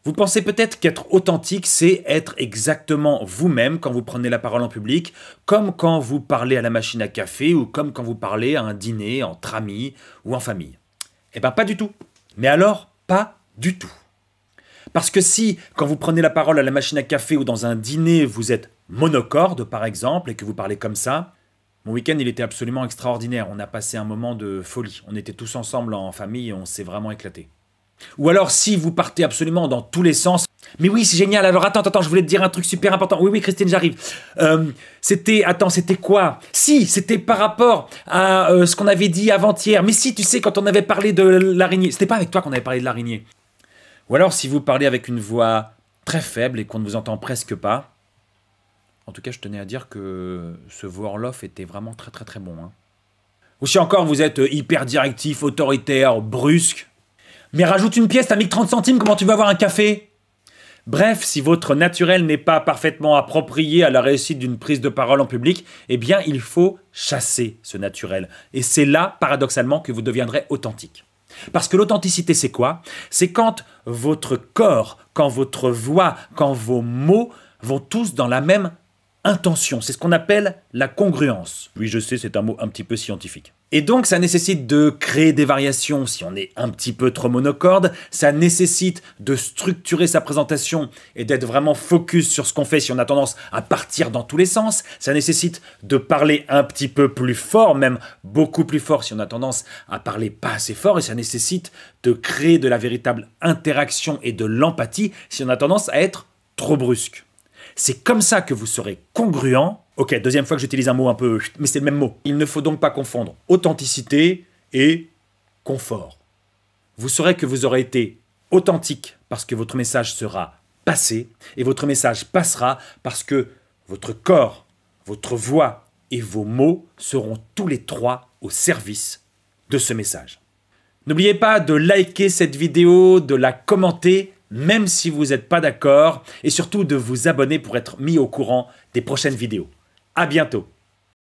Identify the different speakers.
Speaker 1: Vous pensez peut-être qu'être authentique, c'est être exactement vous-même quand vous prenez la parole en public, comme quand vous parlez à la machine à café ou comme quand vous parlez à un dîner entre amis ou en famille. Eh bien pas du tout. Mais alors, pas du tout. Parce que si, quand vous prenez la parole à la machine à café ou dans un dîner, vous êtes monocorde par exemple et que vous parlez comme ça, mon week-end il était absolument extraordinaire. On a passé un moment de folie. On était tous ensemble en famille et on s'est vraiment éclaté. Ou alors si vous partez absolument dans tous les sens. Mais oui, c'est génial. Alors attends, je voulais te dire un truc super important. Oui, Christine, j'arrive. C'était quoi? Si, c'était par rapport à ce qu'on avait dit avant-hier. Mais si, tu sais, quand on avait parlé de l'araignée. C'était pas avec toi qu'on avait parlé de l'araignée. Ou alors si vous parlez avec une voix très faible et qu'on ne vous entend presque pas. En tout cas, je tenais à dire que ce Vorloff était vraiment très très très bon. Hein. Ou si encore vous êtes hyper directif, autoritaire, brusque. Mais rajoute une pièce, t'as mis que 30 centimes, comment tu vas avoir un café? Bref, si votre naturel n'est pas parfaitement approprié à la réussite d'une prise de parole en public, eh bien il faut chasser ce naturel. Et c'est là, paradoxalement, que vous deviendrez authentique. Parce que l'authenticité, c'est quoi? C'est quand votre corps, quand votre voix, quand vos mots vont tous dans la même intention. C'est ce qu'on appelle la congruence. Oui, je sais, c'est un mot un petit peu scientifique. Et donc, ça nécessite de créer des variations si on est un petit peu trop monocorde. Ça nécessite de structurer sa présentation et d'être vraiment focus sur ce qu'on fait si on a tendance à partir dans tous les sens. Ça nécessite de parler un petit peu plus fort, même beaucoup plus fort si on a tendance à parler pas assez fort. Et ça nécessite de créer de la véritable interaction et de l'empathie si on a tendance à être trop brusque. C'est comme ça que vous serez congruent. Ok, deuxième fois que j'utilise un mot un peu... mais c'est le même mot. Il ne faut donc pas confondre authenticité et confort. Vous saurez que vous aurez été authentique parce que votre message sera passé et votre message passera parce que votre corps, votre voix et vos mots seront tous les trois au service de ce message. N'oubliez pas de liker cette vidéo, de la commenter, même si vous n'êtes pas d'accord, et surtout de vous abonner pour être mis au courant des prochaines vidéos. À bientôt!